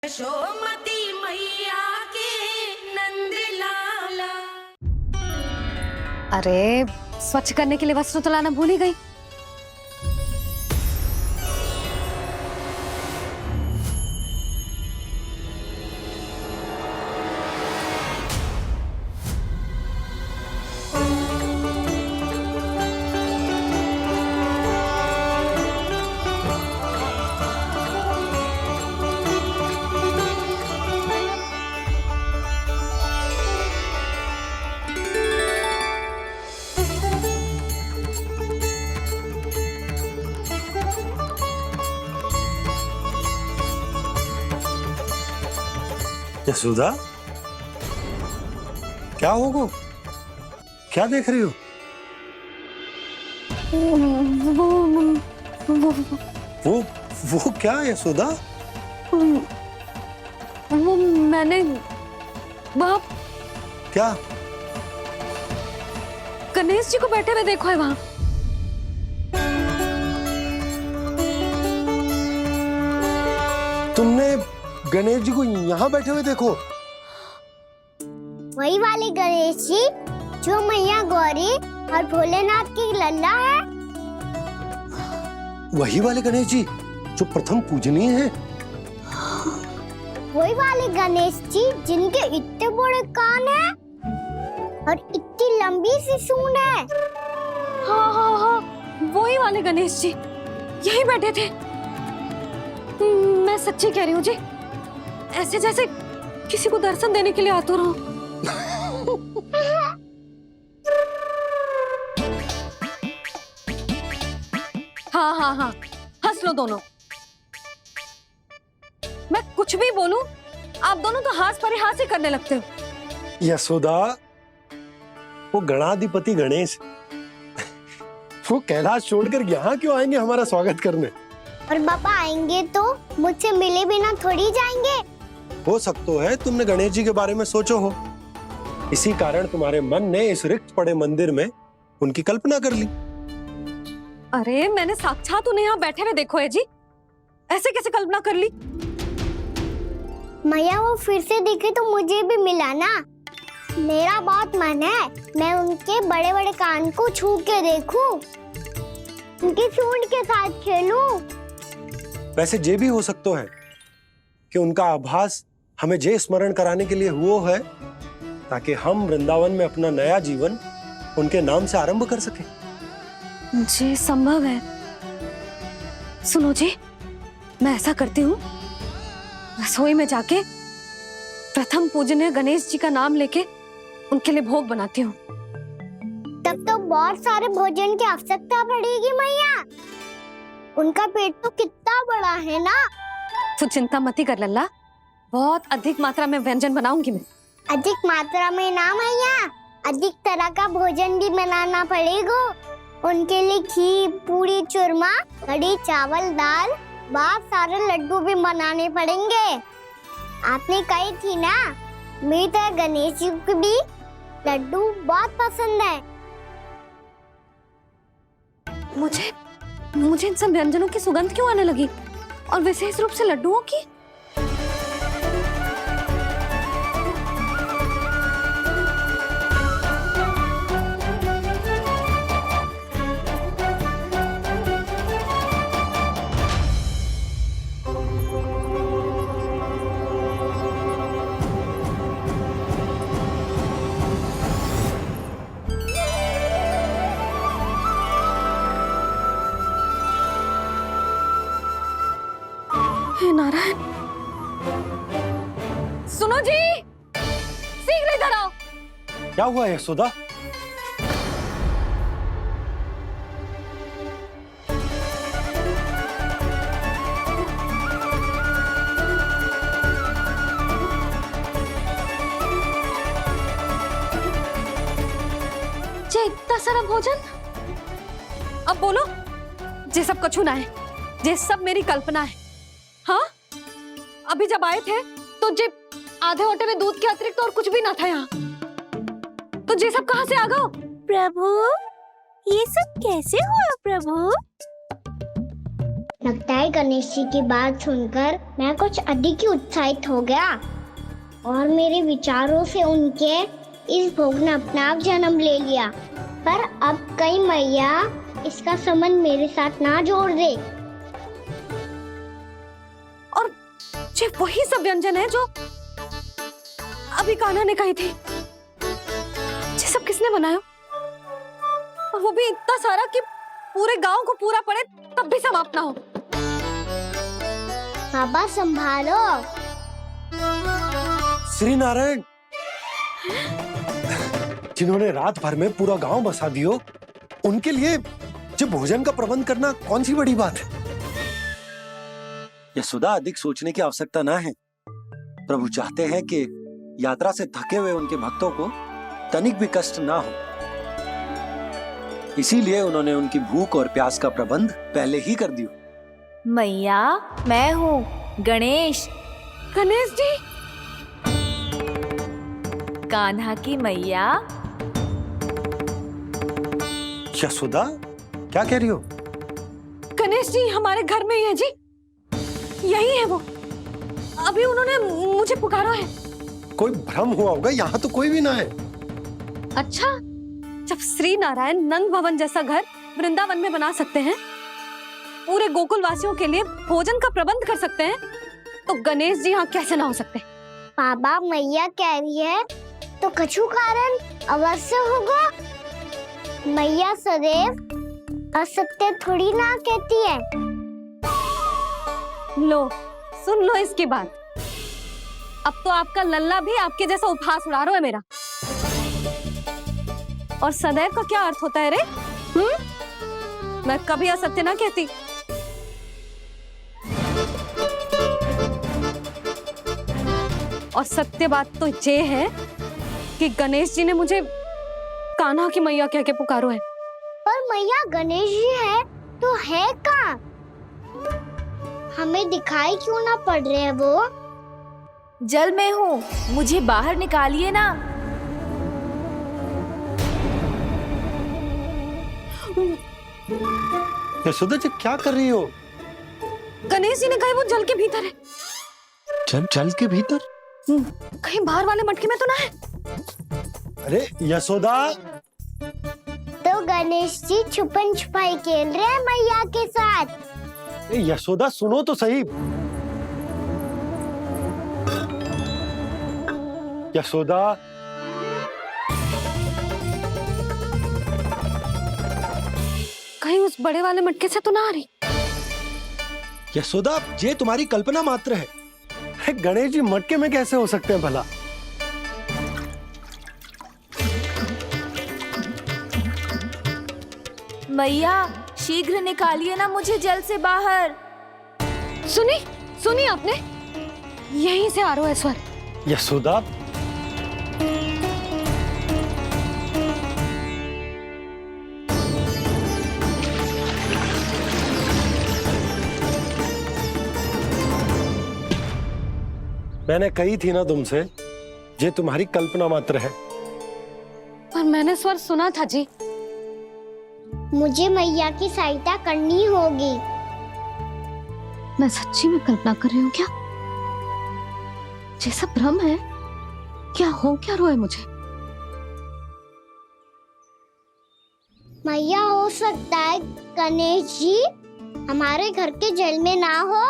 यशोमती मैया के नंद लाला। अरे स्वच्छ करने के लिए वस्त्र तो लाना भूल ही गई। यशोदा, क्या होगा? क्या देख रही हो? वो क्या यशोदा? वो मैंने बाप क्या? गणेश जी को बैठे हुए देखो है वहां। तुमने गणेश जी को यहाँ बैठे हुए देखो? वही वाले गणेश जी जो मैया गौरी और भोलेनाथ की लल्ला है। वही वाले गणेश जी जो प्रथम पूजनीय हैं? वही वाले गणेश जी जिनके इतने बड़े कान हैं और इतनी लंबी सी सूंड है। हाँ हाँ हाँ, वही वाले गणेश जी यही बैठे थे। मैं सच्ची कह रही हूँ जी, ऐसे जैसे किसी को दर्शन देने के लिए आतुर हो। हाँ हाँ हाँ, हंस लो दोनों। मैं कुछ भी बोलूं, आप दोनों तो हास परिहास ही करने लगते हो। यशोदा, वो गणाधिपति गणेश वो कैलाश छोड़कर यहाँ क्यों आएंगे हमारा स्वागत करने? और पापा आएंगे तो मुझसे मिले बिना थोड़ी जाएंगे। हो सकता है तुमने गणेश जी के बारे में सोचो हो, इसी कारण तुम्हारे मन ने इस रिक्त पड़े मंदिर में उनकी कल्पना कर ली। अरे मैंने साक्षात उन्हें यहाँ बैठे हुए देखो है जी, ऐसे कैसे कल्पना कर ली? मैया वो फिर से दिखे तो मुझे भी मिला ना। मेरा बहुत मन है मैं उनके बड़े बड़े कान को छू के देखूं, उनकी सूंड के साथ खेलूं। वैसे ये भी हो सकता है कि उनका आभास हमें जे स्मरण कराने के लिए हुआ है ताकि हम वृंदावन में अपना नया जीवन उनके नाम से आरंभ कर सके। जी संभव है। सुनो जी, मैं ऐसा करती हूँ, रसोई में जाके प्रथम पूजनीय गणेश जी का नाम लेके उनके लिए भोग बनाती हूँ। तब तो बहुत सारे भोजन की आवश्यकता पड़ेगी मैया। उनका पेट तो कितना बड़ा है ना। तू चिंता मत ही कर लल्ला, बहुत अधिक मात्रा में व्यंजन बनाऊंगी मैं। अधिक मात्रा में ना मैया, अधिक तरह का भोजन भी बनाना पड़ेगा। उनके लिए खीर, पूरी, चूरमा, कढ़ी, चावल, दाल, बहुत सारे लड्डू भी बनाने पड़ेंगे। आपने कही थी ना, मेरी तरह गणेश जी को भी लड्डू बहुत पसंद है। मुझे इन सब व्यंजनों की सुगंध क्यों आने लगी, और विशेष रूप से लड्डुओं की? हे नारायण, सुनो जी, शीघ्र इधर आओ। क्या हुआ यशोदा? जे इतना सारा भोजन, अब बोलो, जे सब कछु ना है, जे सब मेरी कल्पना है। हाँ, अभी जब आए थे तो जे आधे ओटे में दूध के अतिरिक्त और कुछ भी ना था यहाँ, तो जे सब कहाँ से आ गए? प्रभु, ये सब कैसे हुआ प्रभु? लगता है गणेश जी की बात सुनकर मैं कुछ अधिक ही उत्साहित हो गया और मेरे विचारों से उनके इस भोग ने अपना आप जन्म ले लिया। पर अब कहीं मैया इसका संबंध मेरे साथ ना जोड़ दे। और ये वही सब व्यंजन है जो अभी कान्हा ने कही थी। ये सब किसने बनाया? और वो भी इतना सारा कि पूरे गांव को पूरा पड़े तब भी समाप्त ना हो। बाबा संभालो। श्री नारायण, जिन्होंने रात भर में पूरा गांव बसा दियो, उनके लिए जो भोजन का प्रबंध करना कौन सी बड़ी बात है। यशोदा, अधिक सोचने की आवश्यकता ना है। प्रभु चाहते हैं कि यात्रा से थके हुए उनके भक्तों को तनिक भी कष्ट ना हो, इसीलिए उन्होंने उनकी भूख और प्यास का प्रबंध पहले ही कर दिया। मैया, मैं हूँ गणेश। गणेश जी, कान्हा की मैया। यशोदा, क्या कह रही हो? गणेश जी हमारे घर में ही है जी, यही है वो। अभी उन्होंने मुझे पुकारा है। कोई भ्रम हुआ होगा, यहाँ तो कोई भी ना है। अच्छा, जब श्री नारायण नंद भवन जैसा घर वृंदावन में बना सकते हैं, पूरे गोकुल वासियों के लिए भोजन का प्रबंध कर सकते हैं, तो गणेश जी यहाँ कैसे ना हो सकते? बाबा, मैया कह रही है तो कछु कारण अवश्य होगा। मैया सदैव असत्य थोड़ी ना कहती है। लो, सुन लो इसकी बात। अब तो आपका लल्ला भी आपके जैसा उपहास उड़ा रहा है मेरा। और सदैव का क्या अर्थ होता है रे? मैं कभी असत्य ना कहती। और सत्य बात तो ये है कि गणेश जी ने मुझे कान्हा की मैया कह के पुकारो है। पर मैया गणेश जी है तो है कहाँ? हमें दिखाई क्यों ना पड़ रहे हैं वो? जल में हूँ, मुझे बाहर निकालिए ना। यशोदा जी, क्या कर रही हो? गणेश जी ने कहा वो जल के भीतर है। जल के भीतर? कहीं बाहर वाले मटके में तो ना है? अरे यशोदा! तो गणेश जी छुपन छुपाई खेल रहे हैं मैया के साथ। यशोदा, सुनो तो सही। यशोदा, कहीं उस बड़े वाले मटके से तो ना आ रही? यशोदा, ये तुम्हारी कल्पना मात्र है। गणेश जी मटके में कैसे हो सकते हैं भला? मैया, शीघ्र निकालिए ना मुझे जल से बाहर। सुनी आपने? यहीं से आ रहा है स्वर। यशोदा, मैंने कही थी ना तुमसे, ये तुम्हारी कल्पना मात्र है। पर मैंने स्वर सुना था जी। मुझे मैया की सहायता करनी होगी। मैं सच्ची में कल्पना कर रही हूँ क्या? ये सब भ्रम है क्या? हो क्या रहा है मुझे? मैया, हो सकता है गणेश जी हमारे घर के जल में ना हो,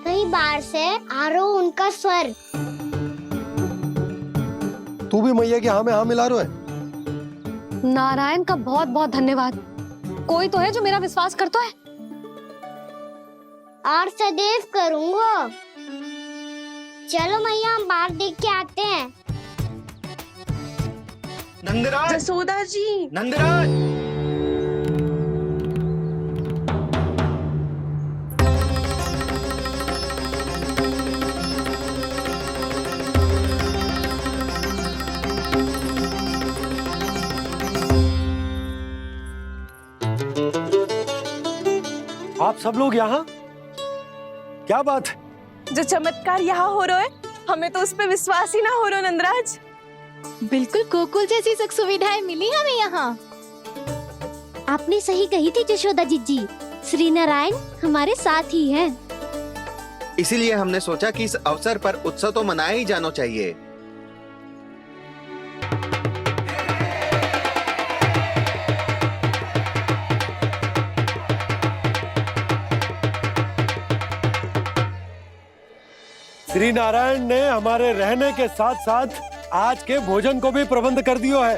कहीं बाहर से आ रहा हो उनका स्वर। तू भी मैया के हाँ में हाँ मिला रहा है। नारायण का बहुत बहुत धन्यवाद। कोई तो है जो मेरा विश्वास करता है। और सदैव करूंगा। चलो मैया, हम बाहर देख के आते हैं। नंदराज, जसोदा जी, नंदराज! आप सब लोग यहाँ? क्या बात है? जो चमत्कार यहाँ हो रहा है, हमें तो उस पे विश्वास ही ना हो रहा नंदराज। बिल्कुल गोकुल जैसी सुख सुविधाएं मिली हमें यहाँ। आपने सही कही थी यशोदा जीजी। श्री नारायण हमारे साथ ही हैं। इसीलिए हमने सोचा कि इस अवसर पर उत्सव तो मनाया ही जाना चाहिए। श्री नारायण ने हमारे रहने के साथ साथ आज के भोजन को भी प्रबंध कर दियो है।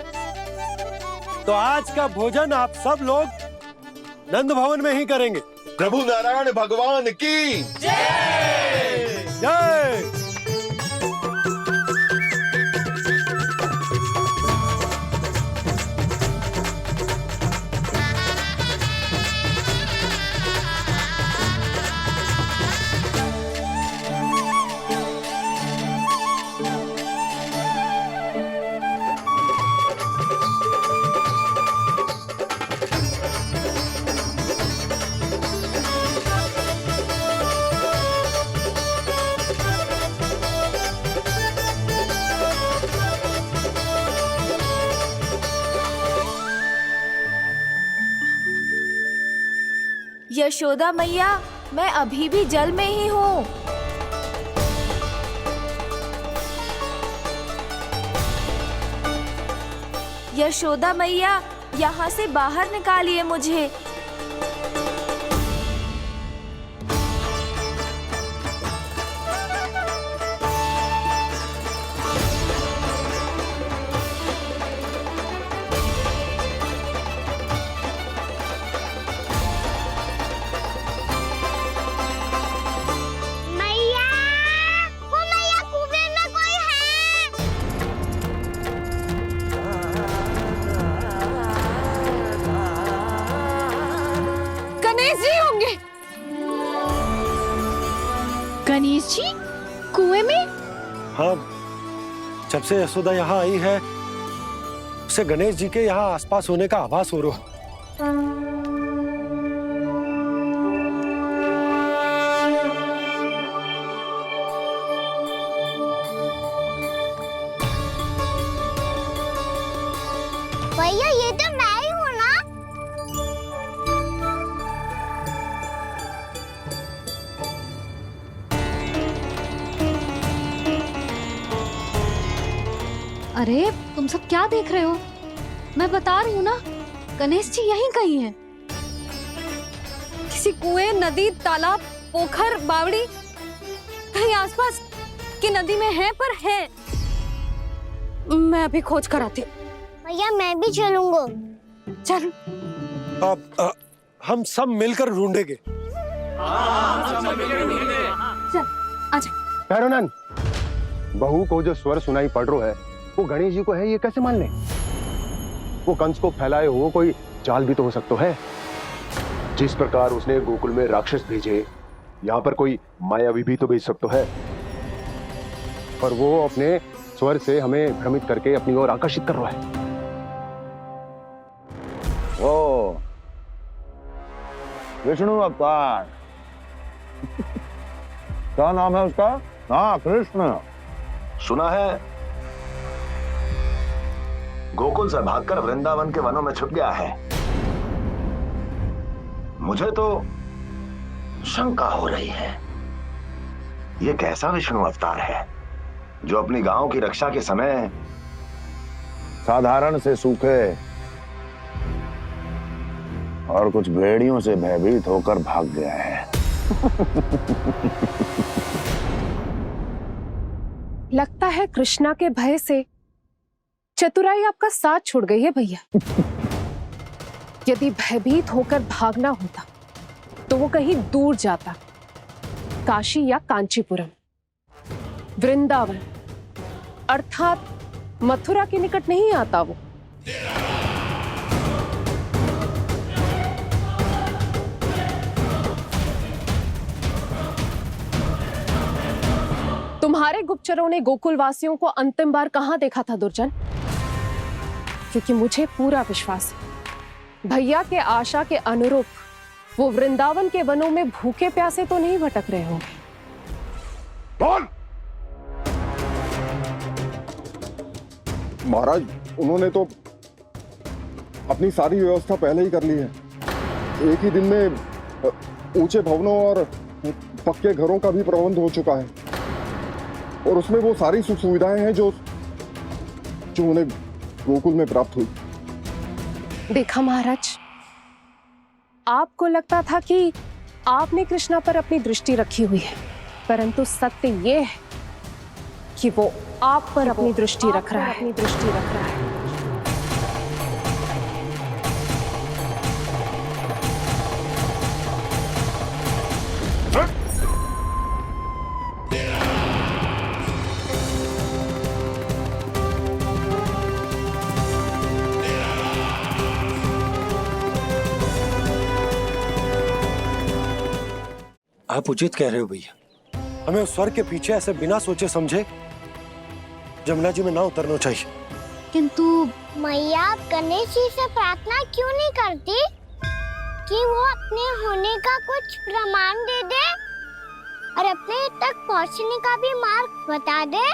तो आज का भोजन आप सब लोग नंद भवन में ही करेंगे। प्रभु नारायण भगवान की जय जय। यशोदा मैया, मैं अभी भी जल में ही हूँ। यशोदा मैया, यहाँ से बाहर निकालिए मुझे। मैया, वो मैया कुएं में कोई है। गणेश जी होंगे। गणेश जी कुएं में? हाँ, जब से यशोदा यहाँ आई है उसे गणेश जी के यहाँ आसपास होने का आभास हो रहा है। भैया ये तो मैं ही हूँ ना। अरे तुम सब क्या देख रहे हो? मैं बता रही हूँ ना, गणेश जी यहीं कहीं हैं। किसी कुएं, नदी, तालाब, पोखर, बावड़ी, कहीं आसपास की नदी में है, पर है। मैं अभी खोज कर आती हूँ। भैया मैं भी चलूंगा। चल। अब हम सब मिलकर ढूंढेंगे। चल आजा। भैरवनाथ, बहू को जो स्वर सुनाई पड़ रहा है वो गणेश जी को है, ये कैसे मान ले? वो कंस को फैलाए हुए कोई चाल भी तो हो सकता है। जिस प्रकार उसने गोकुल में राक्षस भेजे, यहाँ पर कोई मायावी भी तो भेज सकता है। पर वो अपने स्वर से हमें भ्रमित करके अपनी ओर आकर्षित कर रहा है। ओ, विष्णु अवतार। क्या नाम है उसका? हाँ, कृष्ण। सुना है गोकुल से भागकर वृंदावन के वनों में छुप गया है। मुझे तो शंका हो रही है, ये कैसा विष्णु अवतार है जो अपनी गांव की रक्षा के समय साधारण से सूखे और कुछ भेड़ियों से भयभीत होकर भाग गया है। लगता है कृष्णा के भय से चतुराई आपका साथ छोड़ गई है भैया। यदि भयभीत होकर भागना होता तो वो कहीं दूर जाता, काशी या कांचीपुरम, वृंदावन अर्थात मथुरा के निकट नहीं आता वो। तुम्हारे गुप्तचरों ने गोकुल वासियों को अंतिम बार कहां देखा था दुर्जन? क्योंकि मुझे पूरा विश्वास है भैया के आशा के अनुरूप वो वृंदावन के वनों में भूखे प्यासे तो नहीं भटक रहे होंगे। कौन? महाराज, उन्होंने तो अपनी सारी व्यवस्था पहले ही कर ली है। एक ही दिन में ऊंचे भवनों और पक्के घरों का भी प्रबंध हो चुका है और उसमें वो सारी सुख सुविधाएं हैं जो उन्हें गोकुल में प्राप्त हुई। देखा महाराज, आपको लगता था कि आपने कृष्णा पर अपनी दृष्टि रखी हुई है, परंतु सत्य ये है कि वो आप पर अपनी दृष्टि रख रहा है। आप उचित कह रहे हो भैया, हमें उस स्वर के पीछे ऐसे बिना सोचे समझे जमुना जी में ना उतरना चाहिए। किंतु मैया, आप गणेश जी से प्रार्थना क्यों नहीं करती कि वो अपने होने का कुछ प्रमाण दे दे और अपने तक पहुंचने का भी मार्ग बता दे?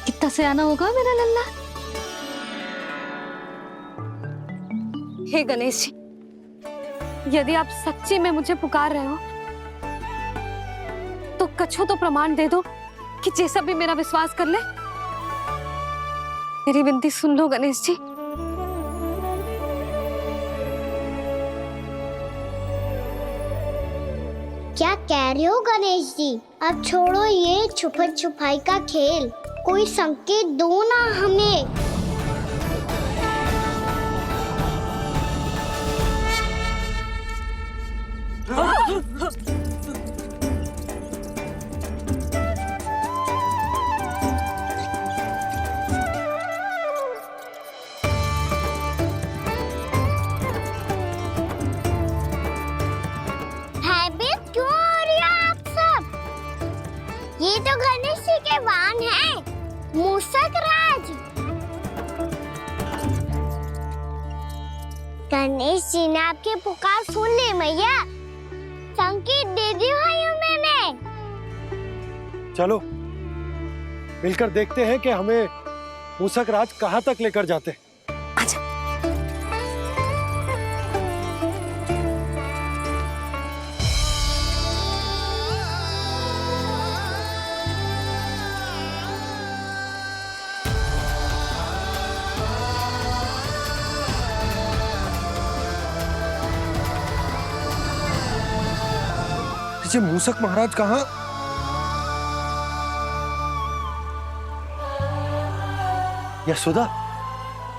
कितना सयाना होगा मेरा लल्ला। हे गणेश जी, यदि आप सच्ची में मुझे पुकार रहे हो तो कछु तो प्रमाण दे दो कि जैसा भी मेरा विश्वास कर ले। मेरी विनती सुन लो गणेश जी। क्या कह रहे हो गणेश जी? अब छोड़ो ये छुपन छुपाई का खेल, कोई संकेत दो ना हमें। भयभीत क्यों हो रही हो आप सब? ये तो गणेश जी के वाहन हैं, मूषक राज। गणेश जी ने आपकी पुकार सुन ली मैया, संकेत दे दी भाइयों मैंने। चलो मिलकर देखते हैं कि हमें मूषक राज कहाँ तक लेकर जाते हैं। जी मूषक महाराज कहाँ? यशोदा,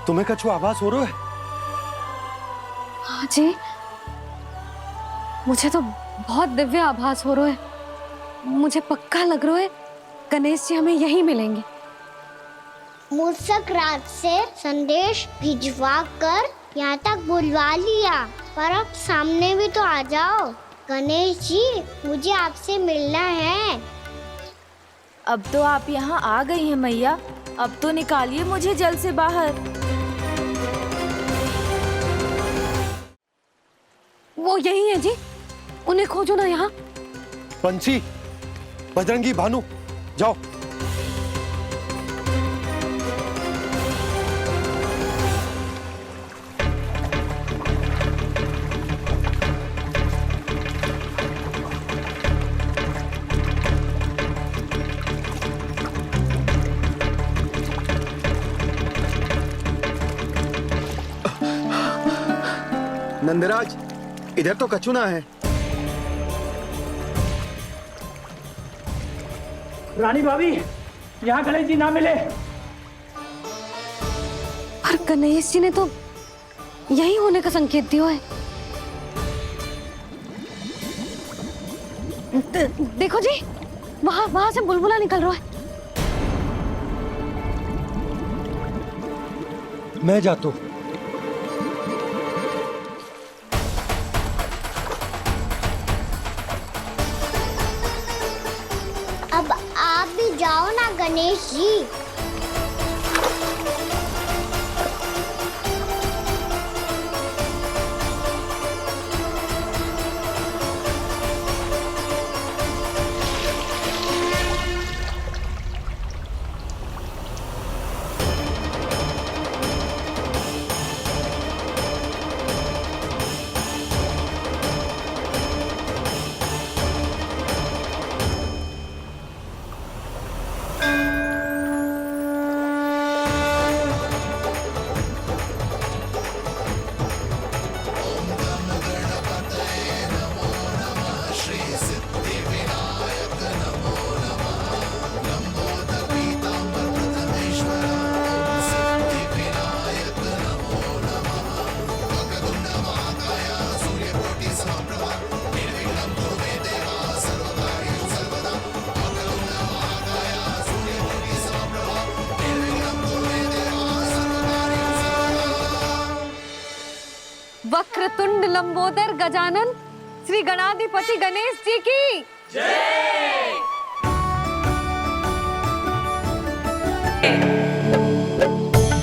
तुम्हें कछु आभास हो रहा है? हाँ जी, मुझे तो बहुत दिव्य आभास हो रहा है। मुझे पक्का लग रहा है गणेश जी हमें यहीं मिलेंगे। मूषक राज से संदेश भिजवा कर यहाँ तक बुलवा लिया, पर अब सामने भी तो आ जाओ। गणेश जी, मुझे आपसे मिलना है। अब तो आप यहाँ आ गई हैं मैया, अब तो निकालिए मुझे जल से बाहर। वो यही है जी, उन्हें खोजो ना यहाँ। बंसी, बजरंगी, भानु, जाओ। नंदराज, इधर तो कछु ना है। रानी भाभी, यहाँ गणेश जी ना मिले। पर गणेश जी ने तो यही होने का संकेत दिया है। देखो जी, वहां से बुलबुला निकल रहा है। मैं जाता हूँ। अब आप भी जाओ ना गणेश जी। वक्रतुंड लंबोदर गजानन श्री गणाधिपति गणेश जी की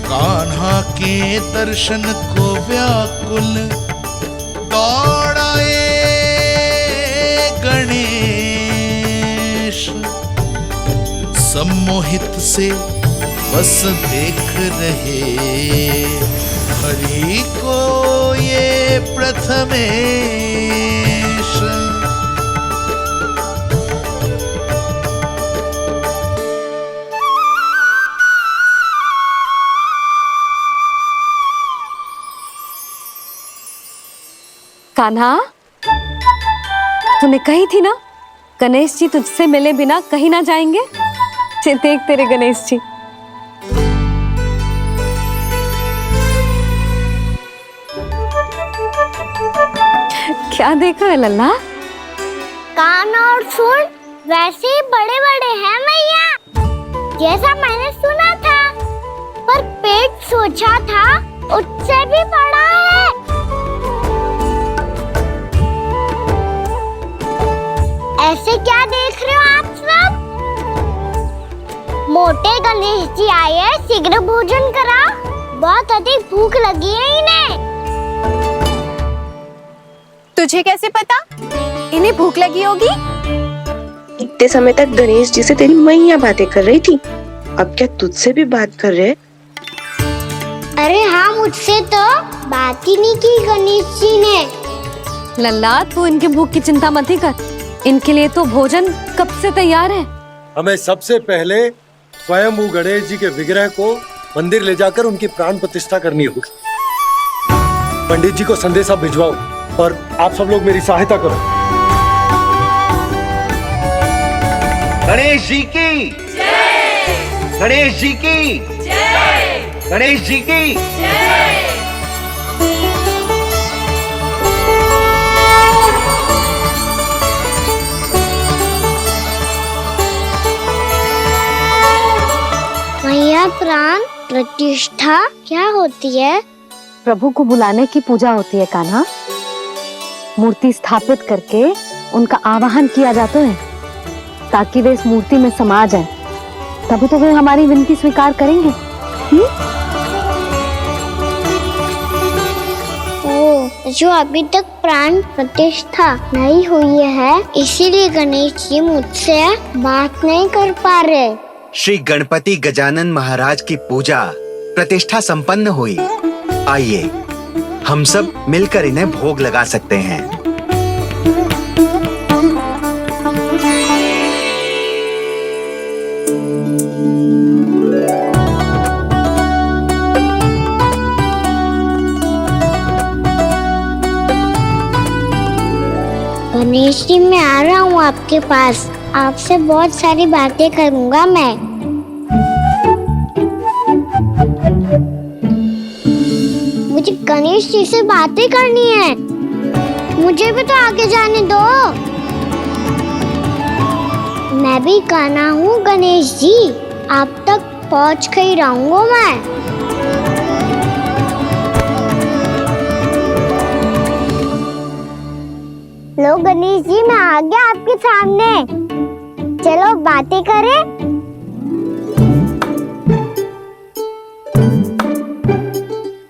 कान्हा के दर्शन को व्याकुल दौड़ाए गणेश, सम्मोहित से बस देख रहे हरि को ये प्रथमेश। कान्हा, तूने कही थी ना गणेश जी तुझसे मिले बिना कहीं ना जाएंगे। देख तेरे गणेश जी। क्या देख रहा है लल्ला? कान और सुन वैसे ही बड़े बड़े हैं मैया, जैसा मैंने सुना था, पर पेट सोचा था उससे भी बड़ा है। ऐसे क्या देख रहे हो आप सब? मोटे गणेश जी आए हैं, शीघ्र भोजन करा, बहुत अधिक भूख लगी है इन्हें। तुझे कैसे पता इन्हें भूख लगी होगी? इतने समय तक गणेश जी से तेरी मैया बातें कर रही थी, अब क्या तुझसे भी बात कर रहे? अरे हाँ, मुझसे तो बात ही नहीं की गणेश जी ने। लल्ला, तू इनके भूख की चिंता मत ही कर, इनके लिए तो भोजन कब से तैयार है। हमें सबसे पहले स्वयं गणेश जी के विग्रह को मंदिर ले जाकर उनकी प्राण प्रतिष्ठा करनी होगी। पंडित जी को संदेशा भिजवाओ और आप सब लोग मेरी सहायता करो। गणेश जी की जय, गणेश जी की जय, गणेश जी की जय। मैया, प्राण प्रतिष्ठा क्या होती है? प्रभु को बुलाने की पूजा होती है कान्हा। मूर्ति स्थापित करके उनका आवाहन किया जाता है ताकि वे इस मूर्ति में समा जाएं। तभी तो वे हमारी विनती स्वीकार करेंगे। जो अभी तक प्राण प्रतिष्ठा नहीं हुई है, इसीलिए गणेश जी मुझसे बात नहीं कर पा रहे। श्री गणपति गजानन महाराज की पूजा प्रतिष्ठा संपन्न हुई। आइए हम सब मिलकर इन्हें भोग लगा सकते हैं। गणेश जी, मैं आ रहा हूँ आपके पास, आपसे बहुत सारी बातें करूँगा मैं। मुझे गणेश जी से बातें करनी है, मुझे भी तो आगे जाने दो। मैं भी कान्हा हूँ गणेश जी, आप तक पहुँच कर ही रहूँगा मैं। लो गणेश जी, मैं आ गया आपके सामने, चलो बातें करें।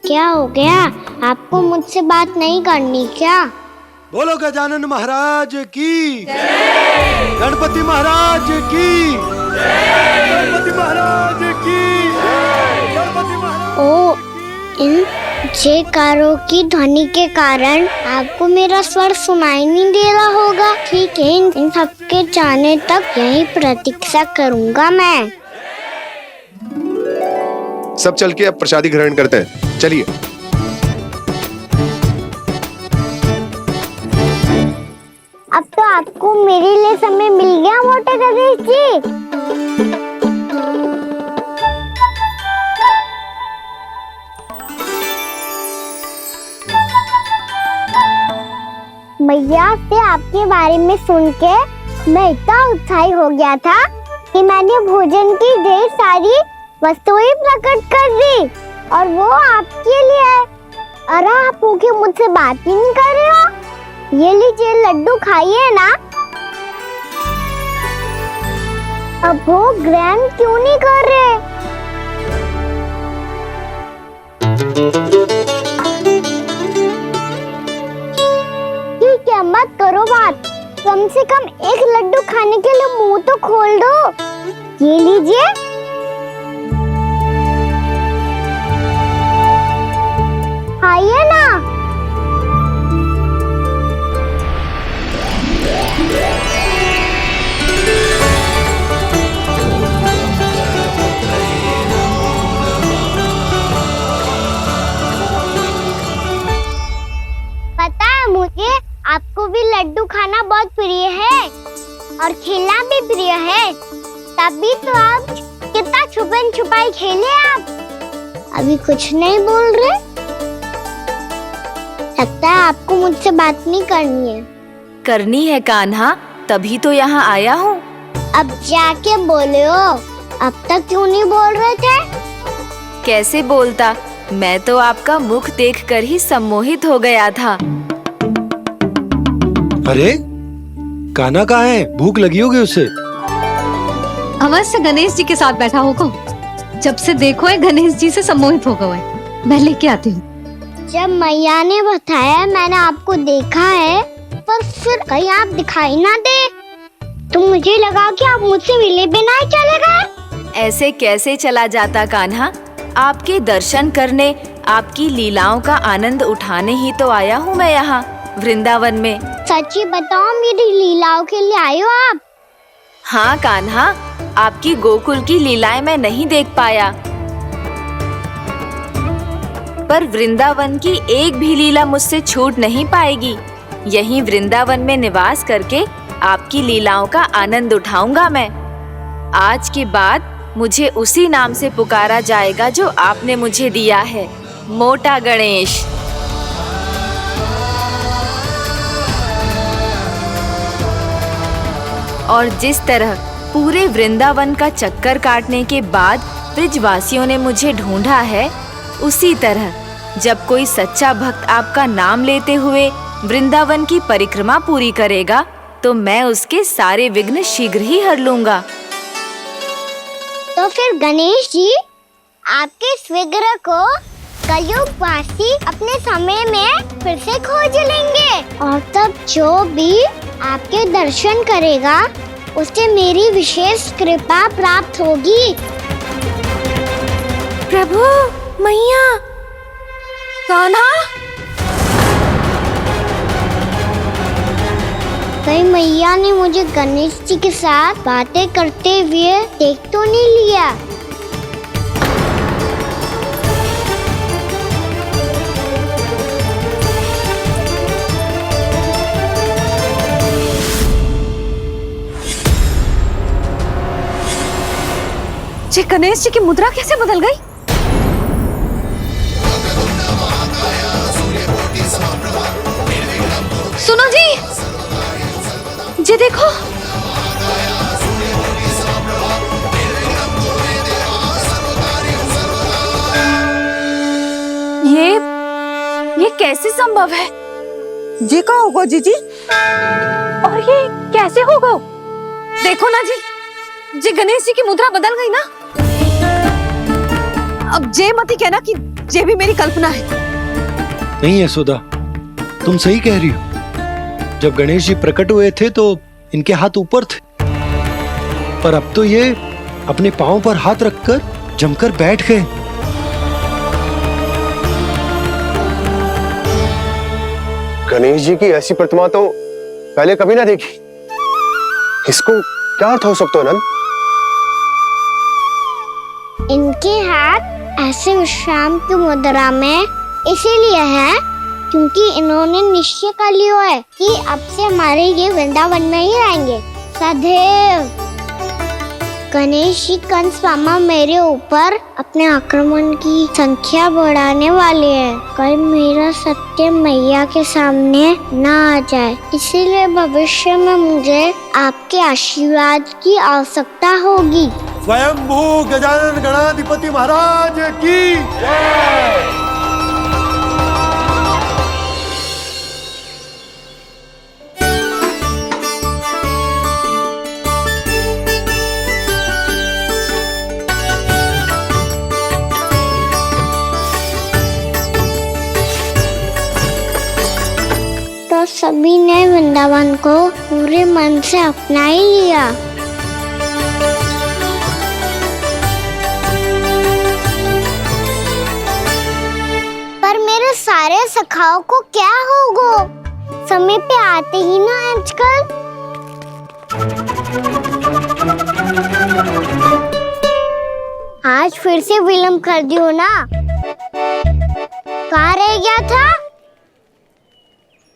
क्या हो गया, आपको मुझसे बात नहीं करनी क्या? बोलो गजानन महाराज की जय, गणपति महाराज की जय, गणपति महाराज की जय, गणपति महाराज। ओ, इन जयकारों की ध्वनि के कारण आपको मेरा स्वर सुनाई नहीं दे रहा होगा। ठीक है, इन सबके जाने तक यही प्रतीक्षा करूंगा मैं। सब चल के अब प्रसादी ग्रहण करते हैं, चलिए। अब तो आपको मेरे लिए समय मिल गया मोटे गणेश जी। मैया से आपके बारे में सुन के मैं इतना उत्साही हो गया था कि मैंने भोजन की ढेर सारी वस्तुएं प्रकट कर दी, और वो आपके लिए। अरे आप होके मुझसे बात ही नहीं कर रहे हो। ये लीजिए लड्डू खाइए ना। अब वो ग्रैंड क्यों नहीं कर रहे? ठीक है, मत करो बात। कम से कम एक लड्डू खाने के लिए मुंह तो खोल दो। ये लीजिए। खाइए ना। पता है मुझे, आपको भी लड्डू खाना बहुत प्रिय है और खेलना भी प्रिय है। तभी तो आप कितना छुपन छुपाई खेले। आप अभी कुछ नहीं बोल रहे। लगता है आपको मुझसे बात नहीं करनी है। करनी है कान्हा, तभी तो यहाँ आया हूँ। अब जाके बोले हो। अब तक क्यों नहीं बोल रहे थे? कैसे बोलता, मैं तो आपका मुख देखकर ही सम्मोहित हो गया था। अरे कान्हा कहाँ है? भूख लगी होगी उसे। अवश्य गणेश जी के साथ बैठा होगा। जब से देखो है गणेश जी से सम्मोहित हो गए। मैं लेके आती हूँ। जब मैया ने बताया मैंने आपको देखा है, पर फिर कहीं आप दिखाई ना दे तो मुझे लगा कि आप मुझसे मिले बिना ही चले गए। ऐसे कैसे चला जाता कान्हा? आपके दर्शन करने, आपकी लीलाओं का आनंद उठाने ही तो आया हूँ मैं यहाँ वृंदावन में। सच्ची बताओ, मेरी लीलाओं के लिए आए हो आप? हाँ कान्हा, आपकी गोकुल की लीलाएं मैं नहीं देख पाया, पर वृंदावन की एक भी लीला मुझसे छूट नहीं पाएगी। यहीं वृंदावन में निवास करके आपकी लीलाओं का आनंद उठाऊंगा मैं। आज के बाद मुझे उसी नाम से पुकारा जाएगा जो आपने मुझे दिया है, मोटा गणेश। और जिस तरह पूरे वृंदावन का चक्कर काटने के बाद ब्रिजवासियों ने मुझे ढूंढा है, उसी तरह जब कोई सच्चा भक्त आपका नाम लेते हुए वृंदावन की परिक्रमा पूरी करेगा, तो मैं उसके सारे विघ्न शीघ्र ही हर लूंगा। तो फिर गणेश जी, आपके इस विग्रह को कलयुगवासी अपने समय में फिर से खोज लेंगे और तब जो भी आपके दर्शन करेगा उसे मेरी विशेष कृपा प्राप्त होगी। प्रभु, मैया, कान्हा। कहीं मैया ने मुझे गणेश जी के साथ बातें करते हुए देख तो नहीं लिया? जी गणेश जी की मुद्रा कैसे बदल गई? सुनो जी, जी देखो। ये कैसे संभव है? ये क्या होगा जीजी? और ये कैसे होगा? देखो ना जी, जी गणेश जी की मुद्रा बदल गई ना। अब जे मत ही कहना कि ये भी मेरी कल्पना है। नहीं यशोदा, तुम सही कह रही हो। जब गणेश जी प्रकट हुए थे तो इनके हाथ ऊपर थे, पर अब तो ये अपने पांव पर हाथ रखकर जमकर बैठ गए। गणेश जी की ऐसी प्रतिमा तो पहले कभी ना देखी। इसको क्या अर्थ हो सकता है नंद? इनके हाथ ऐसे विश्राम की मुद्रा में इसीलिए है क्योंकि इन्होंने निश्चय कर लिया है कि अब से हमारे ये वृंदावन में ही रहेंगे सदैव। गणेश जी कंस मामा मेरे ऊपर अपने आक्रमण की संख्या बढ़ाने वाले हैं। कल मेरा सत्य मैया के सामने ना आ जाए, इसीलिए भविष्य में मुझे आपके आशीर्वाद की आवश्यकता होगी। स्वयंभू गजानन गणाधिपति महाराज की जय। वृंदावन को पूरे मन से अपना ही लिया। पर मेरे सारे सखाओं को क्या होगा? समय पे आते ही ना आजकल। आज फिर से विलम्ब कर दियो ना। कहाँ रह गया था?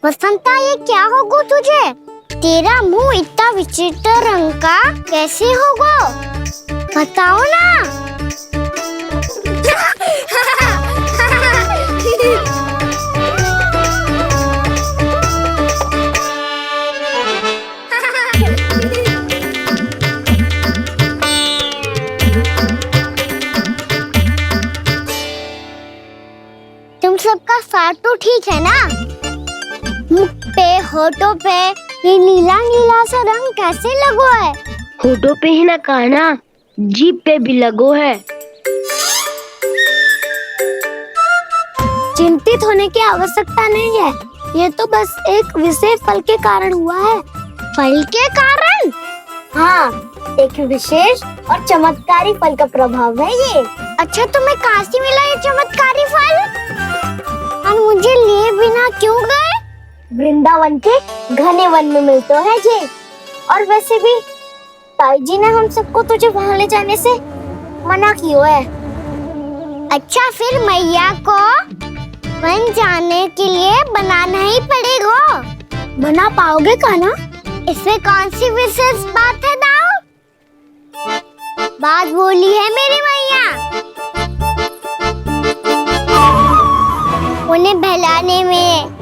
वसंता, ये क्या होगा तुझे? तेरा मुंह इतना विचित्र रंग का कैसे होगा? बताओ ना। तुम सबका साथ तो ठीक है ना? मुख पे, होठों पे ये नीला नीला सा रंग कैसे लगो है? होठों पे ही ना कहना, जीभ पे भी लगो है। चिंतित होने की आवश्यकता नहीं है। ये तो बस एक विशेष फल के कारण हुआ है। फल के कारण? हाँ, एक विशेष और चमत्कारी फल का प्रभाव है ये। अच्छा, तुम्हें कहाँ से मिला ये चमत्कारी फल? और मुझे लिए बिना क्यों गए? वृंदावन के घने वन में मिलते है ये। और वैसे भी ताई जी ने हम सबको तुझे वहाँ ले जाने से मना किया है। अच्छा, फिर मैया को वन जाने के लिए बनाना ही पड़ेगा। बना पाओगे कान्हा? इसमें कौन सी विशेष बात है दाऊ? बात बोली है मेरी मैया। उन्हें बहलाने में,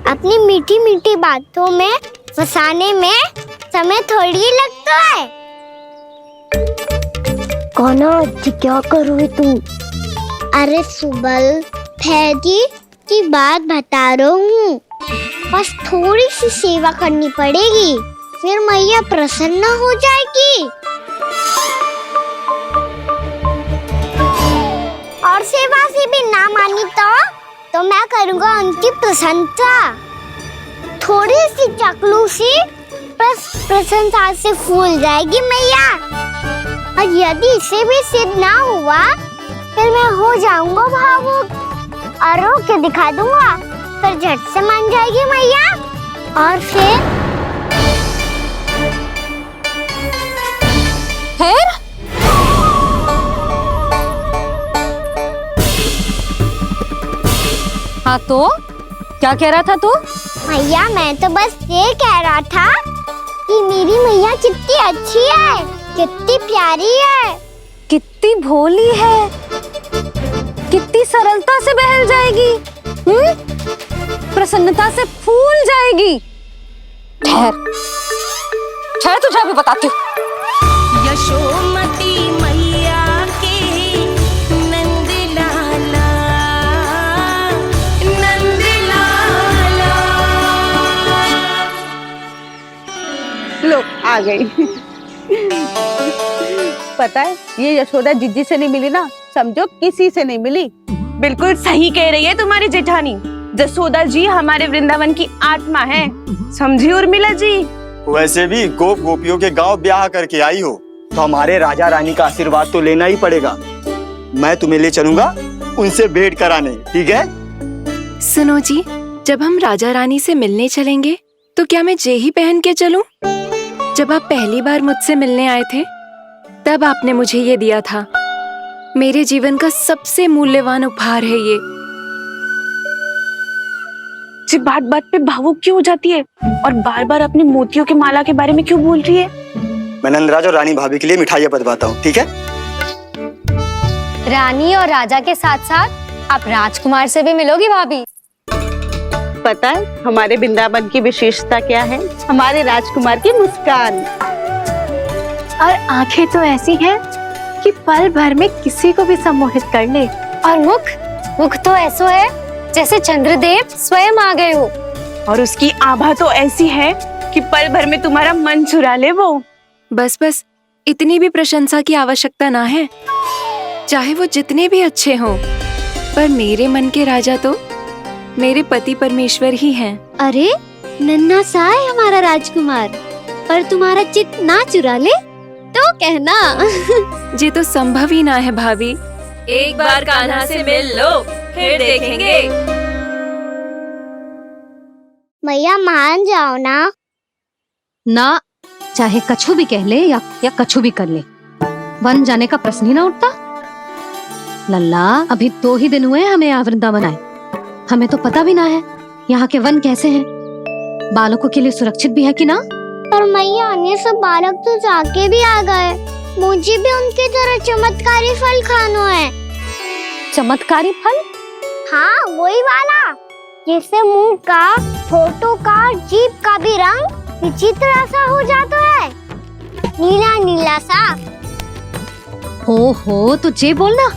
अपनी मीठी मीठी बातों में फंसाने में समय थोड़ी लगता है। कान्हा, क्या करोगे तुम? अरे सुबल, फैजी की बात बता रहा हूँ। बस थोड़ी सी सेवा करनी पड़ेगी, फिर मैया प्रसन्न हो जाएगी। और सेवा से भी ना मानी तो मैं करूँगा उनकी प्रशंसा। थोड़ी सी चकलूसी प्रशंसा से फूल जाएगी मैया। और यदि इसे भी सिद्ध ना हुआ, फिर मैं हो जाऊंगा भावुक और रो के दिखा दूंगा। फिर झट से मान जाएगी मैया। और फिर हाँ, तो क्या कह रहा था तू? मैया, मैं तो बस ये कह रहा था कि मेरी मैया कितनी अच्छी है, कितनी प्यारी है, कितनी भोली है, कितनी सरलता से बहल जाएगी, प्रसन्नता से फूल जाएगी। ठहर ठहर, तुझे भी बताती हूँ। यशोमती मैया के नंद लाला, नंद लाला। लो, आ गई। पता है, ये यशोदा जिज्जी से नहीं मिली ना, समझो किसी से नहीं मिली। बिल्कुल सही कह रही है तुम्हारी जेठानी। जसोदा जी हमारे वृंदावन की आत्मा है, समझी उर्मिला जी। वैसे भी गोप गोपियों के गांव ब्याह करके आई हो, तो हमारे राजा रानी का आशीर्वाद तो लेना ही पड़ेगा। मैं तुम्हें ले चलूंगा उनसे भेंट कराने, ठीक है? सुनो जी, जब हम राजा रानी से मिलने चलेंगे तो क्या मैं जे ही पहन के चलूं? जब आप पहली बार मुझसे मिलने आए थे, तब आपने मुझे ये दिया था। मेरे जीवन का सबसे मूल्यवान उपहार है ये। जी, बात बात पे भावुक क्यों हो जाती है और बार बार अपनी मोतियों के माला के बारे में क्यों बोल रही है? मैं नंदराज और रानी भाभी के लिए मिठाइयाँ बंटवाता हूँ, ठीक है? रानी और राजा के साथ साथ आप राजकुमार से भी मिलोगी भाभी। पता है हमारे वृंदावन की विशेषता क्या है? हमारे राजकुमार की मुस्कान। और आंखें तो ऐसी हैं कि पल भर में किसी को भी सम्मोहित कर ले। और मुख तो ऐसा है जैसे चंद्रदेव स्वयं आ गए हो। और उसकी आभा तो ऐसी है कि पल भर में तुम्हारा मन चुरा ले वो। बस बस, इतनी भी प्रशंसा की आवश्यकता ना है। चाहे वो जितने भी अच्छे हों, पर मेरे मन के राजा तो मेरे पति परमेश्वर ही हैं। अरे, नन्हा सा है हमारा राजकुमार, पर तुम्हारा चित ना चुरा ले तो कहना। ये तो संभव ही ना है भाभी। एक बार कान्हा से मिल लो, फिर देखेंगे। मैया मान जाओ ना। ना, चाहे कछु भी कह ले या कछु भी कर ले, वन जाने का प्रश्न ही ना उठता। लल्ला, अभी 2 ही दिन हुए हमें यहाँ वृंदावन आए, हमें तो पता भी ना है यहाँ के वन कैसे हैं, बालकों के लिए सुरक्षित भी है कि ना। पर मैया अन्य सब बालक तो जाके भी आ गए, मुझे भी उनकी तरह चमत्कारी फल खाना है। चमत्कारी फल? हाँ, वही वाला जिससे मुंह का, होठों का, जीभ का भी रंग विचित्र ऐसा हो जाता है, नीला नीला सा। हो तो जे बोलना,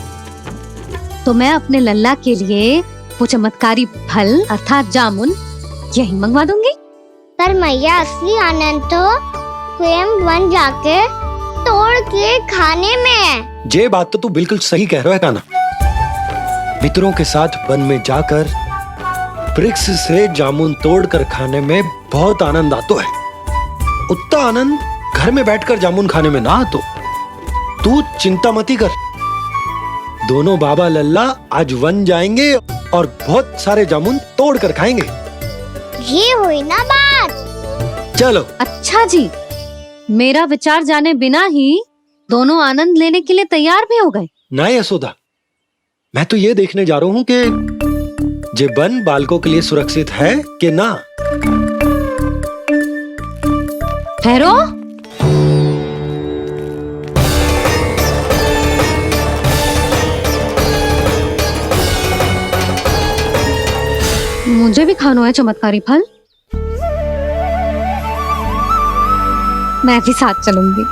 तो मैं अपने लल्ला के लिए वो चमत्कारी फल अर्थात जामुन यही मंगवा दूंगी। पर मैया असली आनंद तो स्वयं वन जाके तोड़ के खाने में है। ये बात तो तू बिल्कुल सही कह रहा है कान्हा। मित्रों के साथ वन में जाकर वृक्ष से जामुन तोड़कर खाने में बहुत आनंद आता है। उतना आनंद घर में बैठकर जामुन खाने में ना आतो। तू चिंता मती कर, दोनों बाबा लल्ला आज वन जाएंगे और बहुत सारे जामुन तोड़कर खाएंगे। ये हुई ना बात। चलो। अच्छा जी, मेरा विचार जाने बिना ही दोनों आनंद लेने के लिए तैयार भी हो गए। ना यशोदा, मैं तो ये देखने जा रहा हूँ कि ये वन बालकों के लिए सुरक्षित है कि ना। ठहरो, मुझे भी खाना है चमत्कारी फल, मैं भी साथ चलूंगी।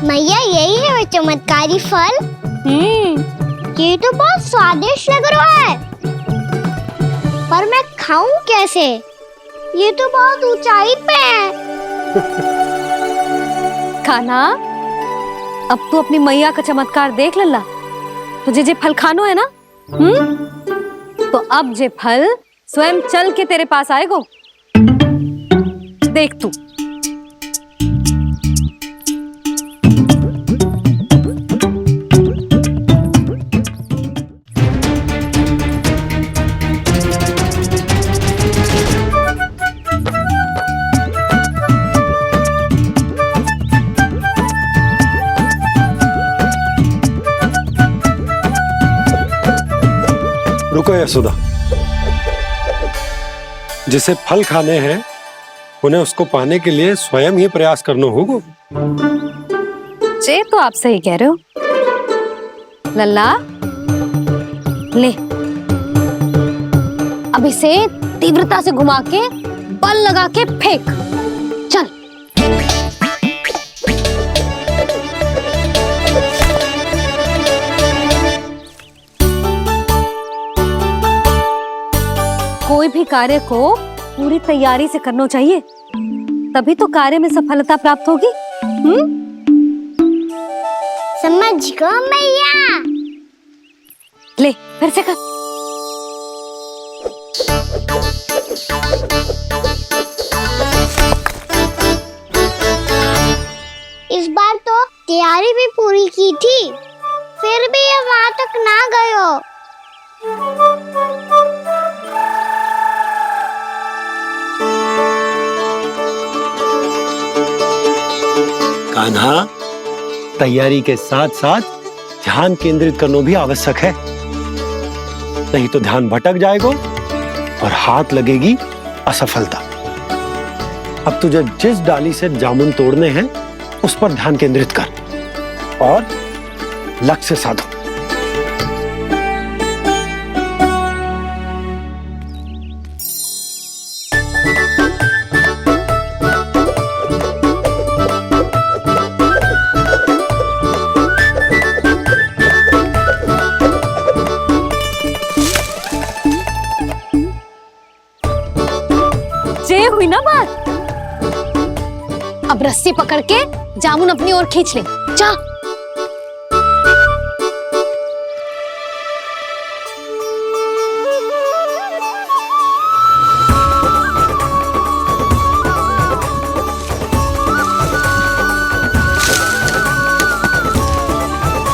मैया यही है वो चमत्कारी फल। ये तो बहुत स्वादिष्ट लग रहा है, पर मैं खाऊं कैसे? ये तो बहुत ऊंचाई पे है। खाना, अब तू अपनी मैया का चमत्कार देख लल्ला। तुझे जे फल खानो है ना, तो अब जे फल स्वयं चल के तेरे पास आएगो। देख तू। रुको यशोदा, जिसे फल खाने हैं उन्हें उसको पाने के लिए स्वयं ही प्रयास करना होगा। जे तो आप सही कह रहे हो लल्ला। ले, अब इसे तीव्रता से घुमा के बल लगा के फेंक। चल। कोई भी कार्य को पूरी तैयारी से करना चाहिए, तभी तो कार्य में सफलता प्राप्त होगी। समझ गो मैया। ले, फिर से कर। इस बार तो तैयारी भी पूरी की थी, फिर भी ये वहां तक ना गए हो। कान्हा, तैयारी के साथ साथ ध्यान केंद्रित करना भी आवश्यक है, नहीं तो ध्यान भटक जाएगा और हाथ लगेगी असफलता। अब तुझे जिस डाली से जामुन तोड़ने हैं उस पर ध्यान केंद्रित कर और लक्ष्य साधो। जे हुई ना बात। अब रस्सी पकड़ के जामुन अपनी ओर खींच ले, जा।